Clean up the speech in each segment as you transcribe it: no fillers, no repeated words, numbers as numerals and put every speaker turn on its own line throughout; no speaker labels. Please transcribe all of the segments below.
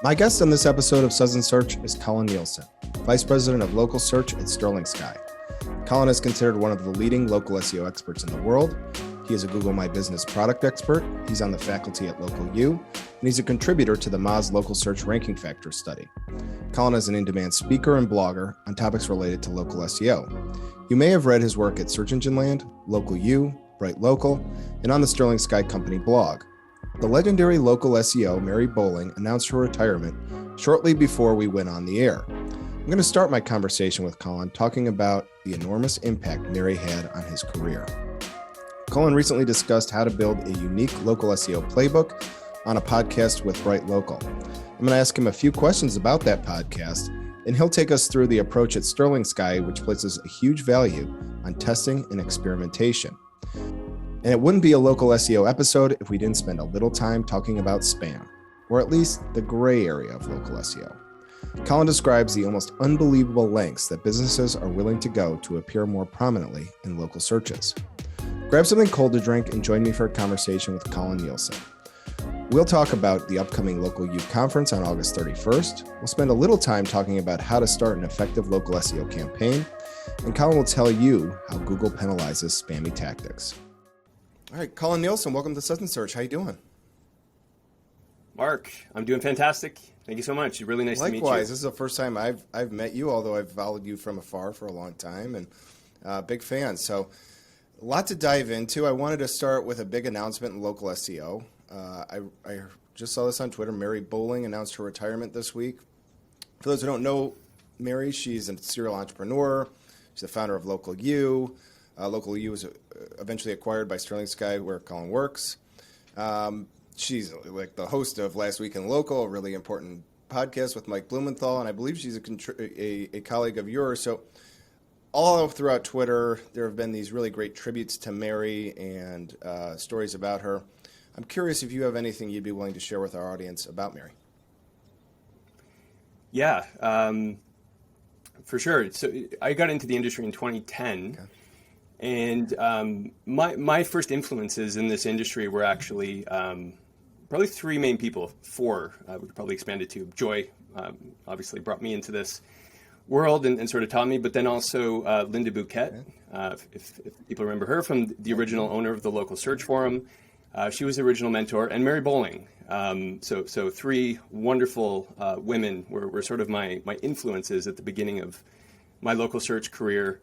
My guest on this episode of Suds Search is Colan Nielsen, Vice President of Local Search at Sterling Sky. Colin is considered one of the leading local SEO experts in the world. He is a Google My Business product expert. He's on the faculty at Local U, and he's a contributor to the Moz Local Search Ranking Factor study. Colin is an in-demand speaker and blogger on topics related to local SEO. You may have read his work at Search Engine Land, Local U, Bright Local, and on the Sterling Sky Company blog. The legendary local SEO Mary Bowling announced her retirement shortly before we went on the air. I'm going to start my conversation with Colin talking about the enormous impact Mary had on his career. Colin recently discussed how to build a unique local SEO playbook on a podcast with Bright Local. I'm going to ask him a few questions about that podcast, and he'll take us through the approach at Sterling Sky, which places a huge value on testing and experimentation. And it wouldn't be a local SEO episode if we didn't spend a little time talking about spam, or at least the gray area of local SEO. Colin describes the almost unbelievable lengths that businesses are willing to go to appear more prominently in local searches. Grab something cold to drink and join me for a conversation with Colin Nielsen. We'll talk about the upcoming Local U conference on August 31st. We'll spend a little time talking about how to start an effective local SEO campaign, and Colin will tell you how Google penalizes spammy tactics. All right, Colin Nielsen, welcome to Suds Search. How you doing?
Mark, I'm doing fantastic. Thank you so much. Really nice to meet you.
Likewise, this is the first time I've met you, although I've followed you from afar for a long time, and big fan. So a lot to dive into. I wanted to start with a big announcement in local SEO. I just saw this on Twitter. Mary Bowling announced her retirement this week. For those who don't know Mary, she's a serial entrepreneur. She's the founder of Local U. Local U was eventually acquired by Sterling Sky, where Colin works. She's like the host of Last Week in Local, a really important podcast with Mike Blumenthal, and I believe she's a colleague of yours. So all throughout Twitter, there have been these really great tributes to Mary and stories about her. I'm curious if you have anything you'd be willing to share with our audience about Mary.
Yeah, for sure. So I got into the industry in 2010. Okay. And my first influences in this industry were actually probably three main people. Four, we could probably expand it to. Joy obviously brought me into this world and sort of taught me, but then also Linda Bouquet, if people remember her from the original owner of the Local Search Forum. She was the original mentor, and Mary Bowling. So three wonderful women were sort of my influences at the beginning of my local search career.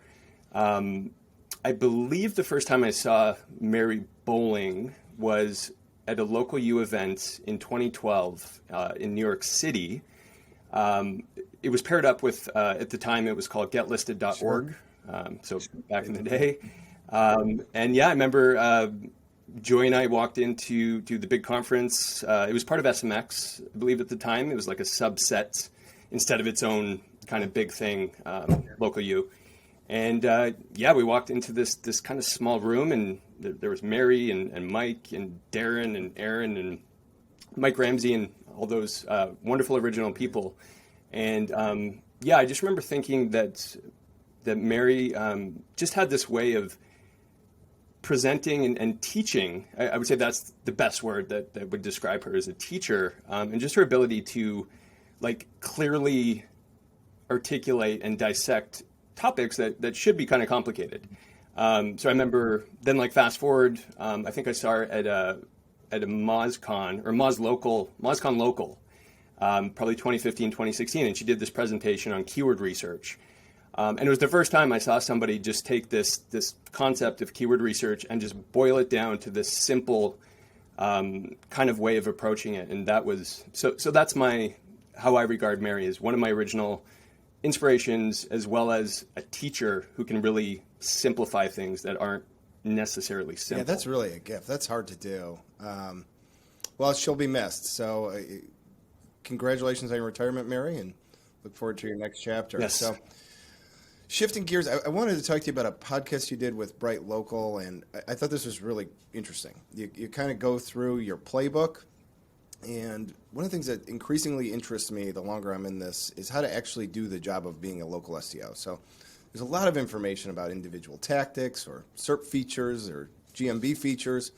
I believe the first time I saw Mary Bowling was at a Local U event in 2012 in New York City. It was paired up with, at the time, it was called getlisted.org, so back in the day. And yeah, I remember Joy and I walked into the big conference. It was part of SMX, I believe at the time. It was like a subset instead of its own kind of big thing, Local U. And yeah, we walked into this kind of small room, and there was Mary and Mike and Darren and Aaron and Mike Ramsey and all those wonderful original people. And yeah, I just remember thinking that Mary just had this way of presenting and teaching. I would say that's the best word that would describe her as a teacher, and just her ability to like clearly articulate and dissect topics that should be kind of complicated. So I remember then, like, fast forward, I think I saw her at a MozCon or MozCon Local, probably 2015, 2016, and she did this presentation on keyword research. And it was the first time I saw somebody just take this concept of keyword research and just boil it down to this simple kind of way of approaching it. And that was, so that's how I regard Mary, as one of my original inspirations, as well as a teacher who can really simplify things that aren't necessarily simple.
Yeah, that's really a gift. That's hard to do. Well, she'll be missed. So congratulations on your retirement, Mary, and look forward to your next chapter.
Yes.
So shifting gears, I wanted to talk to you about a podcast you did with Bright Local, and I thought this was really interesting. You kind of go through your playbook. And one of the things that increasingly interests me the longer I'm in this is how to actually do the job of being a local SEO. So there's a lot of information about individual tactics or SERP features or GMB features,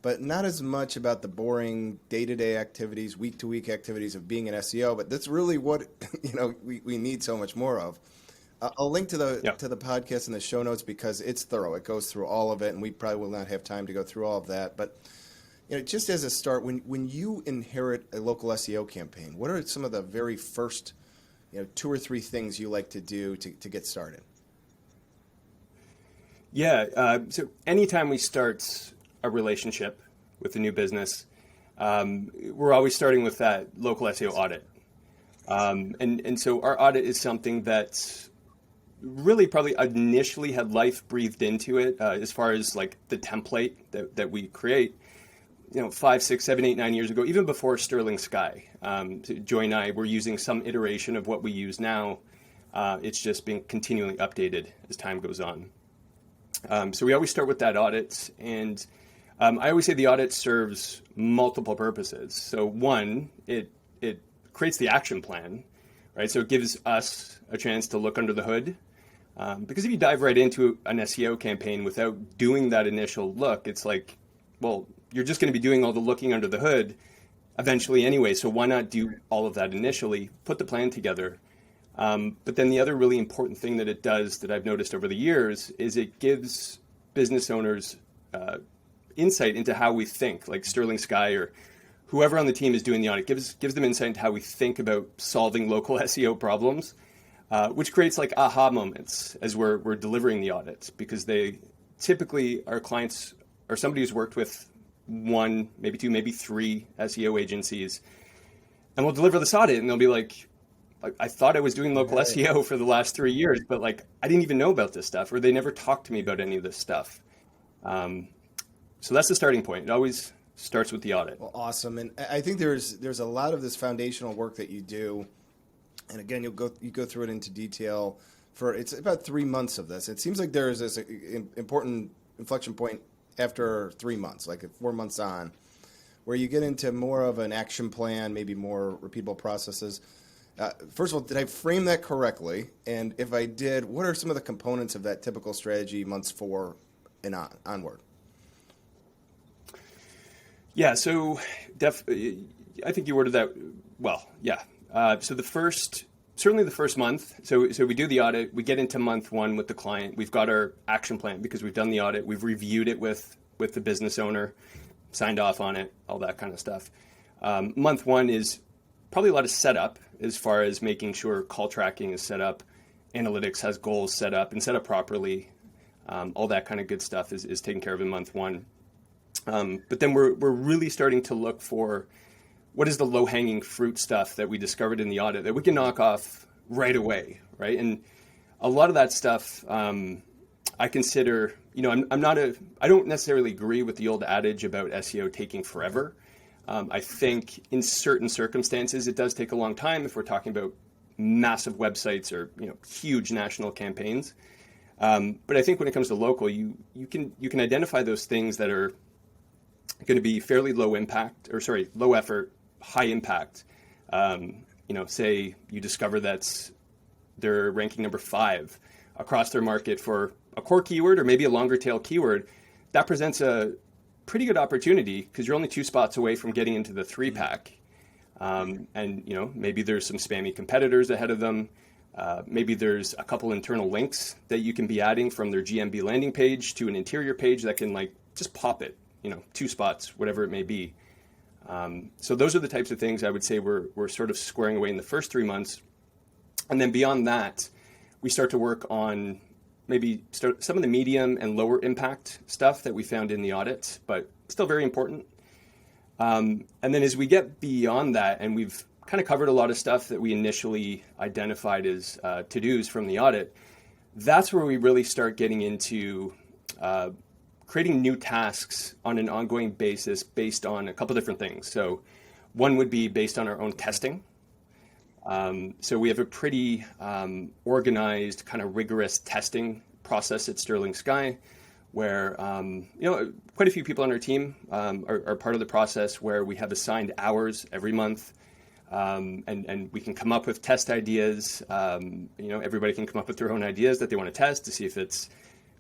but not as much about the boring day-to-day activities, week-to-week activities of being an SEO. But that's really what we need so much more of. I'll link to the podcast in the show notes because it's thorough. It goes through all of it, and we probably will not have time to go through all of that. But just as a start, when you inherit a local SEO campaign, what are some of the very first 2 or 3 things you like to do to get started?
Yeah. So anytime we start a relationship with a new business, we're always starting with that local SEO audit. And so our audit is something that really probably initially had life breathed into it as far as like the template that we create, 5, 6, 7, 8, 9 years ago, even before Sterling Sky. Joy and I were using some iteration of what we use now. It's just been continually updated as time goes on. So we always start with that audit, and I always say the audit serves multiple purposes. So one, it creates the action plan, right? So it gives us a chance to look under the hood. Because if you dive right into an SEO campaign without doing that initial look, it's like, well, you're just going to be doing all the looking under the hood eventually anyway. So why not do all of that initially, put the plan together? But then the other really important thing that it does that I've noticed over the years is it gives business owners insight into how we think, like Sterling Sky or whoever on the team is doing the audit gives them insight into how we think about solving local SEO problems, which creates like aha moments as we're delivering the audits, because they typically, our clients are somebody who's worked with 1, maybe 2, maybe 3 SEO agencies, and we'll deliver this audit and they'll be like, I thought I was doing local SEO for the last 3 years, but like I didn't even know about this stuff, or they never talked to me about any of this stuff. So that's the starting point. It always starts with the audit.
Well, awesome. And I think there's a lot of this foundational work that you do. And again, you go through it into detail it's about 3 months of this. It seems like there is this important inflection point after 3 months, like 4 months on, where you get into more of an action plan, maybe more repeatable processes. First of all, did I frame that correctly? And if I did, what are some of the components of that typical strategy months 4 and onward?
Yeah, so I think you worded that well. Yeah. So certainly the first month. So we do the audit. We get into month 1 with the client. We've got our action plan because we've done the audit. We've reviewed it with the business owner, signed off on it, all that kind of stuff. Month 1 is probably a lot of setup as far as making sure call tracking is set up, analytics has goals set up and set up properly. All that kind of good stuff is taken care of in month 1. But then we're really starting to look for what is the low-hanging fruit stuff that we discovered in the audit that we can knock off right away, right? And a lot of that stuff I consider, I don't necessarily agree with the old adage about SEO taking forever. I think in certain circumstances it does take a long time if we're talking about massive websites or huge national campaigns. But I think when it comes to local, you can identify those things that are going to be fairly low effort, high impact. Say you discover that they're ranking number 5 across their market for a core keyword or maybe a longer tail keyword. That presents a pretty good opportunity because you're only 2 spots away from getting into the 3-pack. And maybe there's some spammy competitors ahead of them. Maybe there's a couple internal links that you can be adding from their GMB landing page to an interior page that can just pop it, 2 spots, whatever it may be. So those are the types of things I would say we're sort of squaring away in the first 3 months. And then beyond that, we start to work on some of the medium and lower impact stuff that we found in the audit, but still very important. And then as we get beyond that, and we've kind of covered a lot of stuff that we initially identified as to-dos from the audit, that's where we really start getting into creating new tasks on an ongoing basis based on a couple different things. So one would be based on our own testing. So we have a pretty organized, kind of rigorous testing process at Sterling Sky, where quite a few people on our team are part of the process, where we have assigned hours every month, and we can come up with test ideas. Everybody can come up with their own ideas that they want to test to see if it's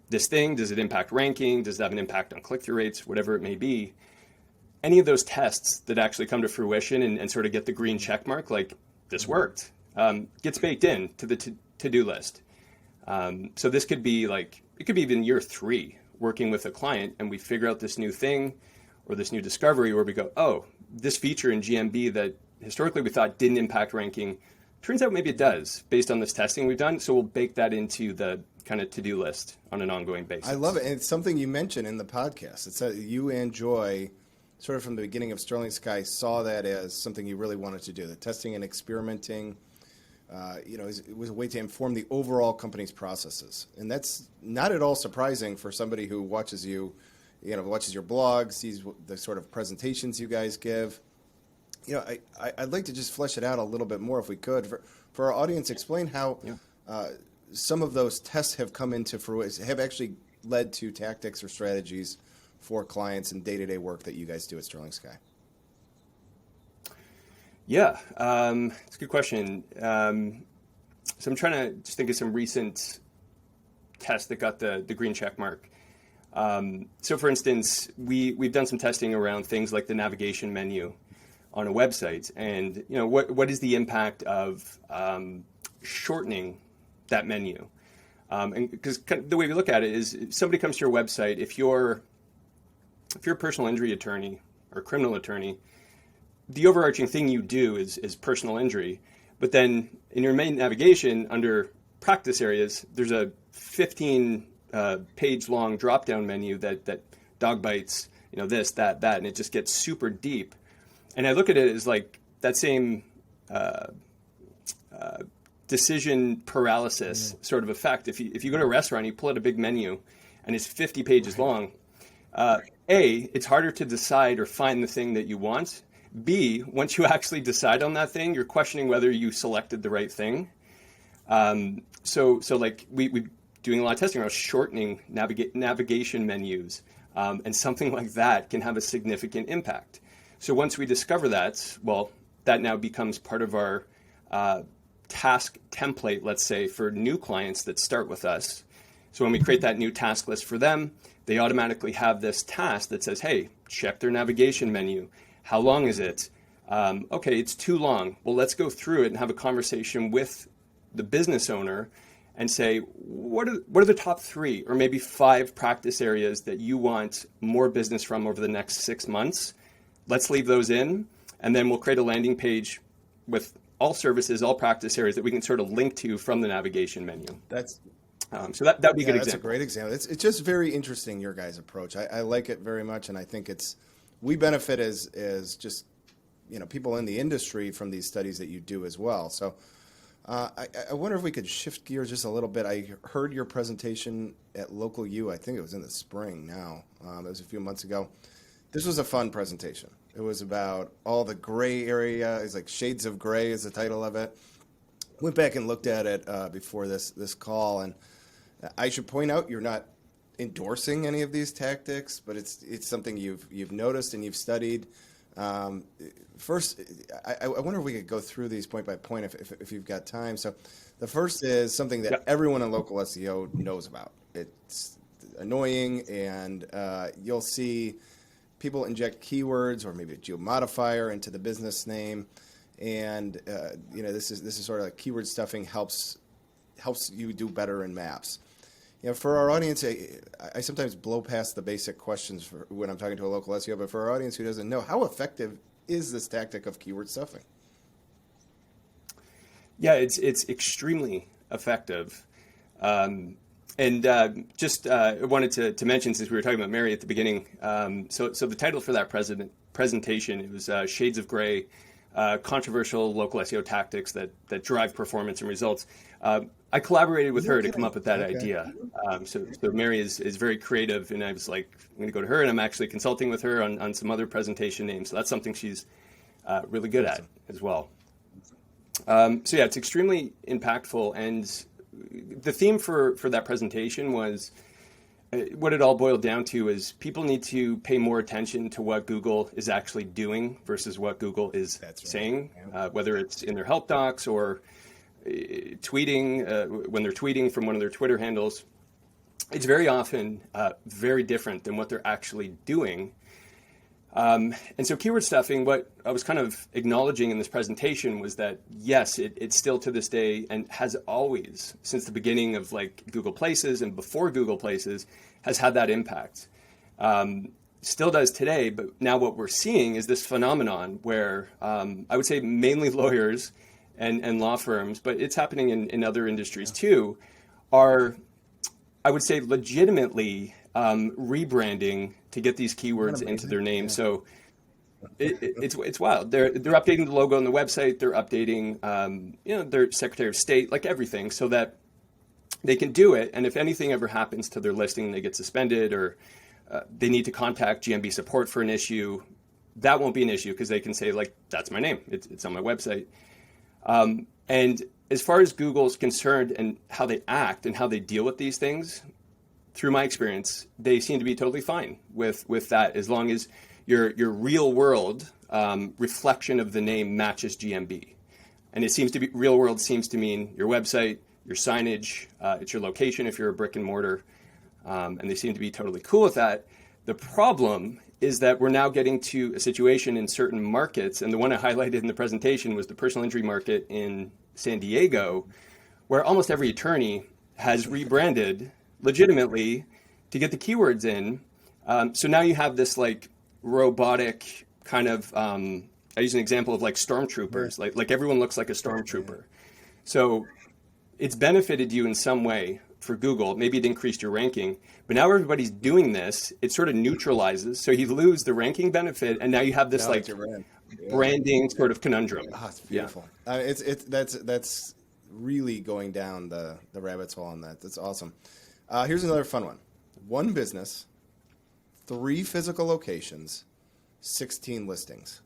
this thing, does it impact ranking, does it have an impact on click-through rates, whatever it may be. any of those tests that actually come to fruition and sort of get the green check mark, like this worked, gets baked in to the to-do list. So this could be like, it could be even year 3 working with a client and we figure out this new thing or this new discovery where we go, oh, this feature in GMB that historically we thought didn't impact ranking, turns out maybe it does based on this testing we've done. So we'll bake that into the kind of to-do list on an ongoing basis.
I love it. And it's something you mentioned in the podcast. It's that you and Joy, sort of from the beginning of Sterling Sky, saw that as something you really wanted to do. The testing and experimenting, it was a way to inform the overall company's processes. And that's not at all surprising for somebody who watches watches your blog, sees the sort of presentations you guys give. I'd like to just flesh it out a little bit more if we could. For our audience, explain how some of those tests have come into fruition, have actually led to tactics or strategies for clients and day-to-day work that you guys do at Sterling Sky.
Yeah, it's a good question. So I'm trying to just think of some recent tests that got the green check mark. So for instance, we've done some testing around things like the navigation menu on a website, and what is the impact of shortening that menu? And because the way we look at it is, if somebody comes to your website, if you're a personal injury attorney or criminal attorney, the overarching thing you do is personal injury. But then in your main navigation under practice areas, there's a 15 page long drop down menu that dog bites, this, that, and it just gets super deep. And I look at it as like that same decision paralysis sort of effect. If you go to a restaurant, you pull out a big menu and it's 50 pages long. It's harder to decide or find the thing that you want. B, once you actually decide on that thing, you're questioning whether you selected the right thing. So like we doing a lot of testing around shortening navigation menus, and something like that can have a significant impact. So once we discover that, well, that now becomes part of our task template, let's say, for new clients that start with us. So when we create that new task list for them, they automatically have this task that says, hey, check their navigation menu. How long is it? Okay, it's too long. Well, let's go through it and have a conversation with the business owner and say, what are the top 3 or maybe 5 practice areas that you want more business from over the next 6 months? Let's leave those in, and then we'll create a landing page with all services, all practice areas that we can sort of link to from the navigation menu. So that would be a good example.
That's a great example. It's just very interesting, your guys' approach. I like it very much, and I think we benefit as just people in the industry from these studies that you do as well. So I wonder if we could shift gears just a little bit. I heard your presentation at Local U. I think it was in the spring now. It was a few months ago. This was a fun presentation. It was about all the gray area. It's like Shades of Gray is the title of it. Went back and looked at it before this call, and I should point out you're not endorsing any of these tactics, but it's something you've noticed and you've studied. First, I wonder if we could go through these point by point if you've got time. So the first is something that everyone in local SEO knows about. It's annoying, and you'll see people inject keywords or maybe a geomodifier into the business name, and this is sort of like keyword stuffing helps you do better in maps. For our audience, I sometimes blow past the basic questions when I'm talking to a local SEO, but for our audience who doesn't know, how effective is this tactic of keyword stuffing?
Yeah, it's extremely effective. And just wanted to mention, since we were talking about Mary at the beginning, so the title for that presentation, it was Shades of Gray, Controversial Local SEO Tactics that Drive Performance and Results. I collaborated with her to come up with that idea. So Mary is very creative, and I was like, I'm going to go to her, and I'm actually consulting with her on some other presentation names. So that's something she's really good at as well. It's extremely impactful, and the theme for that presentation was what it all boiled down to is people need to pay more attention to what Google is actually doing versus what Google is saying, whether it's in their help docs or tweeting, when they're tweeting from one of their Twitter handles. It's very often very different than what they're actually doing. And so keyword stuffing, what I was kind of acknowledging in this presentation was that, yes, it's still to this day and has always, since the beginning of like Google Places and before Google Places, has had that impact. Still does today, but now what we're seeing is this phenomenon where I would say mainly lawyers and law firms, but it's happening in other industries too, are, I would say, legitimately rebranding to get these keywords into their name. Yeah. So it's wild. They're updating the logo on the website. They're updating their Secretary of State, like everything, so that they can do it. And if anything ever happens to their listing, they get suspended or they need to contact GMB support for an issue, that won't be an issue because they can say, like, that's my name. It's on my website. And as far as Google's concerned and how they act and how they deal with these things, through my experience, they seem to be totally fine with that, as long as your real world reflection of the name matches GMB. And it seems to be, real world seems to mean your website, your signage, it's your location if you're a brick and mortar. And they seem to be totally cool with that. The problem is that we're now getting to a situation in certain markets, and the one I highlighted in the presentation was the personal injury market in San Diego, where almost every attorney has rebranded legitimately to get the keywords in. So now you have this like robotic kind of, I use an example of like stormtroopers, like everyone looks like a stormtrooper. So it's benefited you in some way for Google. Maybe it increased your ranking, but now everybody's doing this. It sort of neutralizes. So you lose the ranking benefit, and now you have this branding sort of conundrum.
Oh, it's beautiful. Yeah. That's really going down the rabbit hole on that. That's awesome. Here's another fun one. One business, 3 physical locations, 16 listings.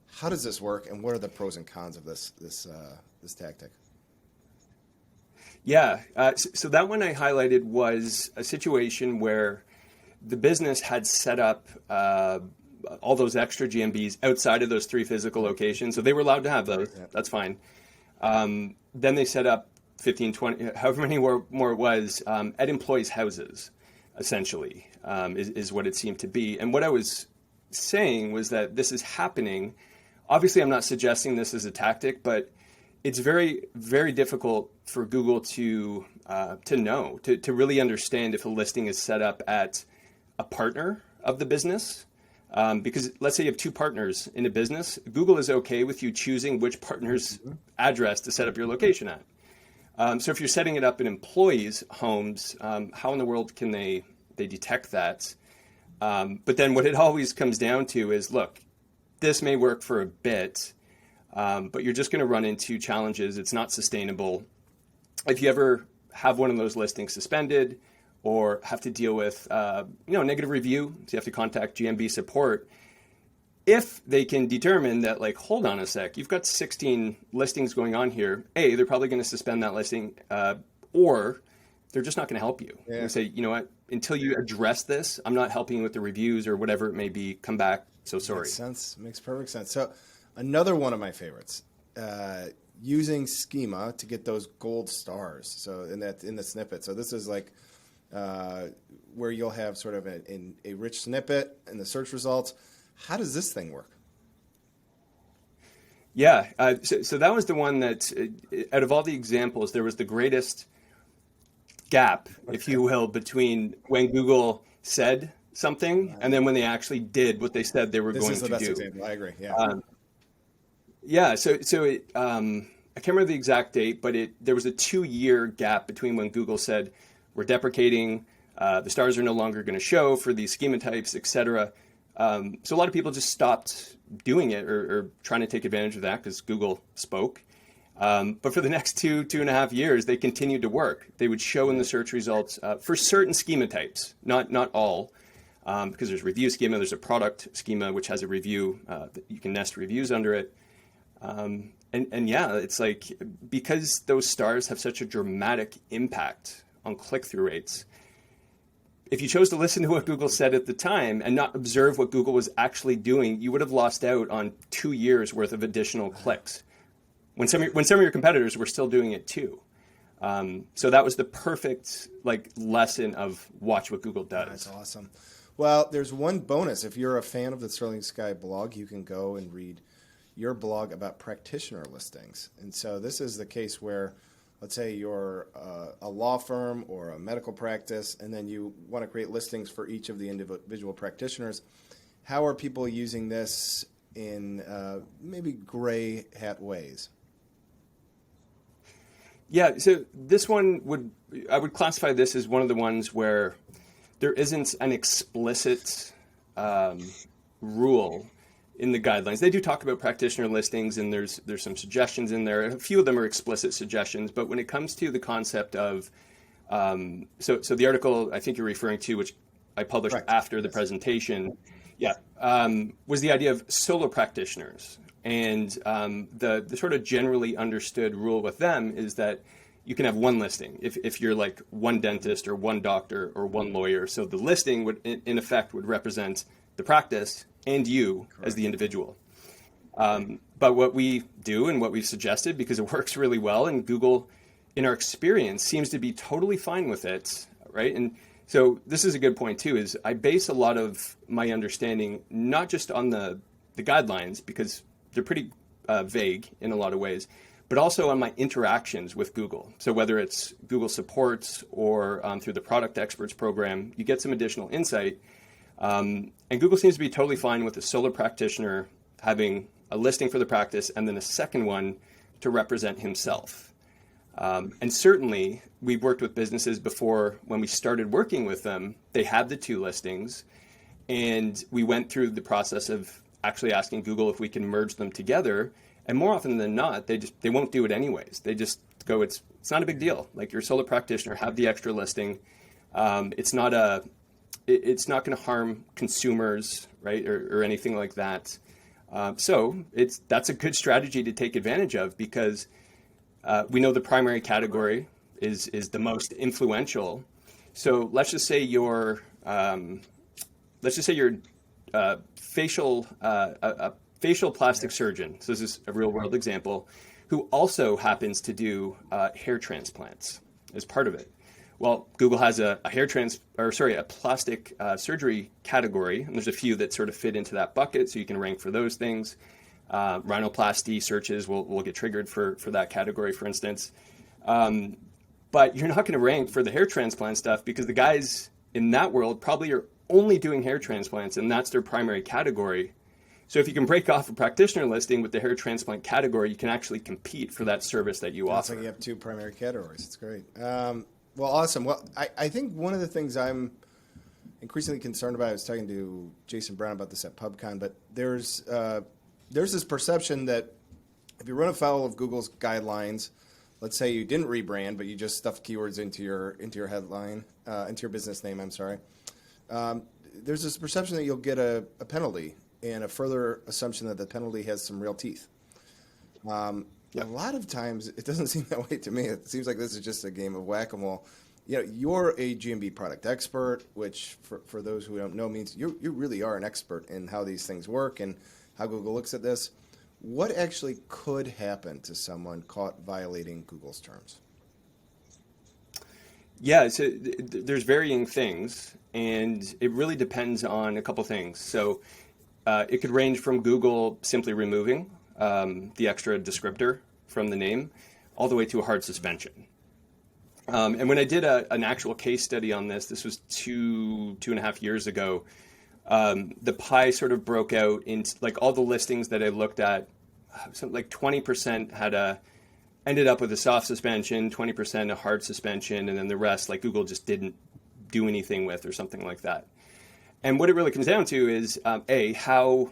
How does this work, and what are the pros and cons of this tactic?
Yeah, so that one I highlighted was a situation where the business had set up all those extra GMBs outside of those 3 physical locations. So they were allowed to have those. Yeah. That's fine. Then they set up 15, 20, however many more it was, at employees' houses, essentially, is what it seemed to be. And what I was saying was that this is happening. Obviously, I'm not suggesting this as a tactic, but it's very, very difficult for Google to know, to really understand if a listing is set up at a partner of the business. Because let's say you have 2 partners in a business, Google is okay with you choosing which partner's address to set up your location at. So if you're setting it up in employees' homes, how in the world can they detect that? But then what it always comes down to is, look, this may work for a bit, but you're just going to run into challenges. It's not sustainable. If you ever have one of those listings suspended or have to deal with negative review, so you have to contact GMB support, if they can determine that, like, hold on a sec, you've got 16 listings going on here, A, they're probably going to suspend that listing, or they're just not going to help you. Yeah. And say, you know what, until you address this, I'm not helping you with the reviews or whatever it may be. Come back. So sorry.
Makes sense. Makes perfect sense. So another one of my favorites, using schema to get those gold stars. So in the snippet. So this is like where you'll have sort of a rich snippet in the search results. How does this thing work?
Yeah, so that was the one that, out of all the examples, there was the greatest gap, if you will, between when Google said something and then when they actually did what they said they were going to do. This is the best example.
I agree.
Yeah. So it, I can't remember the exact date, but there was a 2-year gap between when Google said we're deprecating, the stars are no longer going to show for these schema types, et cetera. So a lot of people just stopped doing it or trying to take advantage of that because Google spoke. But for the next 2.5 years, they continued to work. They would show in the search results for certain schema types, not all, because there's review schema, there's a product schema, which has a review, that you can nest reviews under it. And yeah, it's like, because those stars have such a dramatic impact on click-through rates, if you chose to listen to what Google said at the time and not observe what Google was actually doing, you would have lost out on 2 years worth of additional clicks when some of your competitors were still doing it too. So that was the perfect lesson of watch what Google does.
That's awesome. Well, there's one bonus. If you're a fan of the Sterling Sky blog, you can go and read your blog about practitioner listings. And so this is the case where, let's say you're a law firm or a medical practice, and then you want to create listings for each of the individual practitioners. How are people using this in maybe gray hat ways?
Yeah, so this one I would classify this as one of the ones where there isn't an explicit rule in the guidelines. They do talk about practitioner listings, and there's some suggestions in there. A few of them are explicit suggestions, but when it comes to the concept of, so the article I think you're referring to, which I published
Correct.
after the presentation, was the idea of solo practitioners. And the sort of generally understood rule with them is that you can have one listing if you're like one dentist or one doctor or one lawyer. So the listing would, in effect, would represent the practice and you as the individual. But what we do and what we've suggested, because it works really well, and Google, in our experience, seems to be totally fine with it, right? And so this is a good point too, is I base a lot of my understanding not just on the guidelines, because they're pretty vague in a lot of ways, but also on my interactions with Google. So whether it's Google Supports or through the Product Experts program, you get some additional insight. And Google seems to be totally fine with a solo practitioner having a listing for the practice and then a second one to represent himself. And certainly we've worked with businesses before. When we started working with them, they had the two listings, and we went through the process of actually asking Google if we can merge them together. And more often than not, they won't do it anyways. They just go, it's not a big deal. Like, you're a solo practitioner, have the extra listing. It's not going to harm consumers, right, or anything like that. So that's a good strategy to take advantage of, because we know the primary category is the most influential. So let's just say you're a facial plastic surgeon. So this is a real world example, who also happens to do hair transplants as part of it. Well, Google has a plastic surgery category, and there's a few that sort of fit into that bucket, so you can rank for those things. Rhinoplasty searches will get triggered for that category, for instance. But you're not going to rank for the hair transplant stuff, because the guys in that world probably are only doing hair transplants, and that's their primary category. So if you can break off a practitioner listing with the hair transplant category, you can actually compete for that service that you offer.
It's like you have two primary categories. It's great. Well, awesome. Well, I think one of the things I'm increasingly concerned about, I was talking to Jason Brown about this at PubCon, but there's this perception that if you run afoul of Google's guidelines, let's say you didn't rebrand, but you just stuffed keywords into your headline, into your business name, I'm sorry. There's this perception that you'll get a penalty, and a further assumption that the penalty has some real teeth. A lot of times it doesn't seem that way to me. It seems like this is just a game of whack-a-mole. You know, you're a GMB product expert, which for those who don't know means you really are an expert in how these things work and how Google looks at this. What actually could happen to someone caught violating Google's terms?
Yeah, so there's varying things, and it really depends on a couple things. So it could range from Google simply removing the extra descriptor from the name, all the way to a hard suspension. And when I did an actual case study on this was two and a half years ago, the pie sort of broke out into, like, all the listings that I looked at, something like 20% ended up with a soft suspension, 20% a hard suspension, and then the rest, like, Google just didn't do anything with, or something like that. And what it really comes down to is, how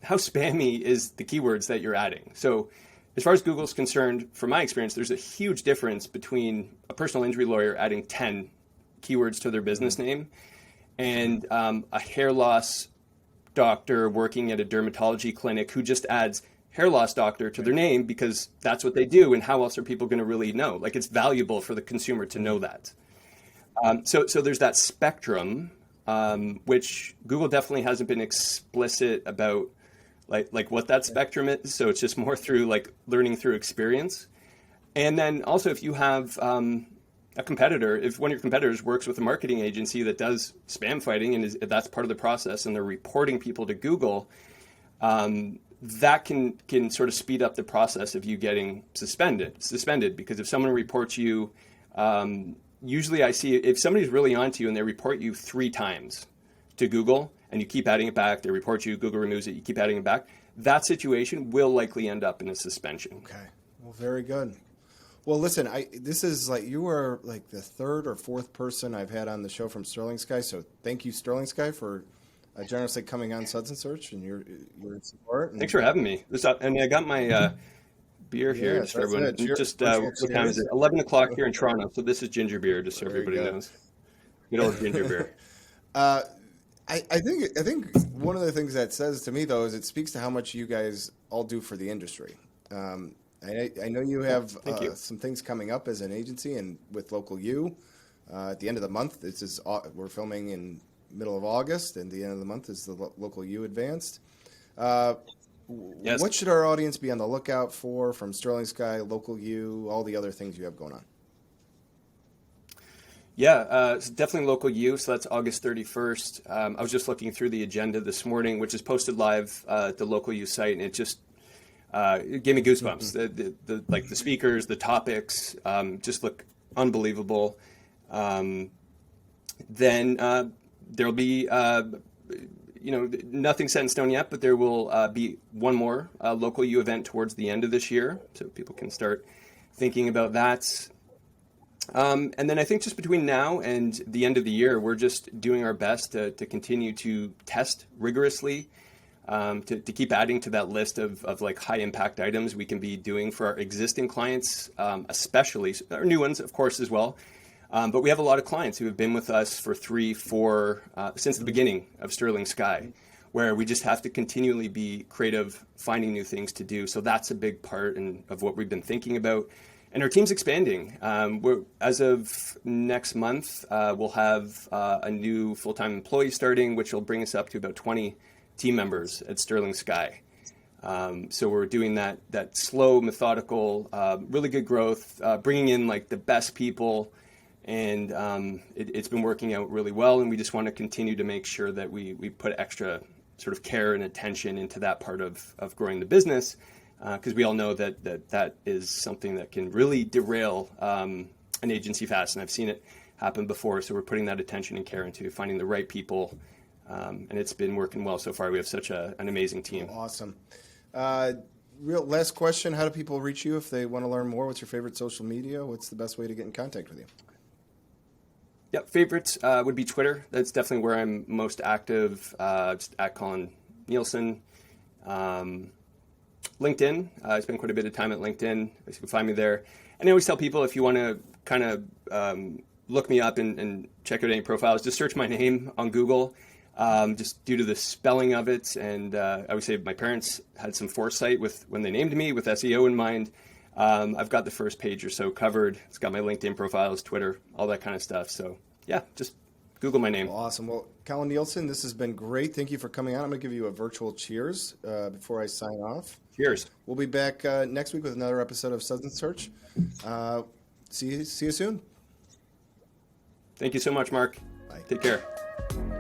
spammy is the keywords that you're adding. So as far as Google's concerned, from my experience, there's a huge difference between a personal injury lawyer adding 10 keywords to their business name and a hair loss doctor working at a dermatology clinic who just adds hair loss doctor to their name because that's what they do, and how else are people going to really know? Like, it's valuable for the consumer to know that. So there's that spectrum, which Google definitely hasn't been explicit about, like what that spectrum is. So it's just more through, like, learning through experience. And then also, if you have a competitor, if one of your competitors works with a marketing agency that does spam fighting and that's part of the process, and they're reporting people to Google, that can sort of speed up the process of you getting suspended. Because if someone reports you, usually I see if somebody's really onto you and they report you 3 times to Google and you keep adding it back, they report you, Google removes it, you keep adding it back, that situation will likely end up in a suspension.
Okay. Well, very good. Well, listen, this is like, you are like the 3rd or 4th person I've had on the show from Sterling Sky. So thank you, Sterling Sky, for generously coming on Suds Search and your support. And
thanks for having me. And I got my beer here, just for everyone. Just what time is it? 11 o'clock here in Toronto. So this is ginger beer, just so everybody knows. Good old ginger beer.
I think one of the things that says to me, though, is it speaks to how much you guys all do for the industry. I know you have some things coming up as an agency and with Local U at the end of the month. We're filming in middle of August, and the end of the month is the Local U Advanced.
Yes.
What should our audience be on the lookout for from Sterling Sky, Local U, all the other things you have going on?
Yeah, it's definitely Local U, so that's August 31st. I was just looking through the agenda this morning, which is posted live at the Local U site, and it just it gave me goosebumps. The like the speakers, the topics, just look unbelievable. Then there'll be nothing set in stone yet, but there will be one more Local U event towards the end of this year, so people can start thinking about that. And then I think just between now and the end of the year, we're just doing our best to continue to test rigorously, to keep adding to that list of like high impact items we can be doing for our existing clients, especially our new ones, of course, as well. But we have a lot of clients who have been with us for 3, 4, since the beginning of Sterling Sky, where we just have to continually be creative, finding new things to do. So that's a big part of what we've been thinking about. And our team's expanding. As of next month, we'll have a new full-time employee starting, which will bring us up to about 20 team members at Sterling Sky. So we're doing that slow, methodical, really good growth, bringing in like the best people. And it's been working out really well. And we just want to continue to make sure that we put extra sort of care and attention into that part of growing the business. Because we all know that is something that can really derail an agency fast, and I've seen it happen before. So we're putting that attention and care into finding the right people, and it's been working well so far. We have such an amazing team.
Awesome. Real last question: how do people reach you if they want to learn more? What's your favorite social media? What's the best way to get in contact with you?
Yeah, favorites would be Twitter. That's definitely where I'm most active. Just at Colin Nielsen. LinkedIn. I spend quite a bit of time at LinkedIn. You can find me there. And I always tell people, if you want to kind of look me up and check out any profiles, just search my name on Google, just due to the spelling of it. And I would say my parents had some foresight when they named me with SEO in mind. I've got the first page or so covered. It's got my LinkedIn profiles, Twitter, all that kind of stuff. So yeah, just Google my name.
Awesome. Well, Colin Nielsen, this has been great. Thank you for coming on. I'm going to give you a virtual cheers before I sign off.
Cheers.
We'll be back next week with another episode of Suds Search. See you soon.
Thank you so much, Mark.
Bye.
Take care.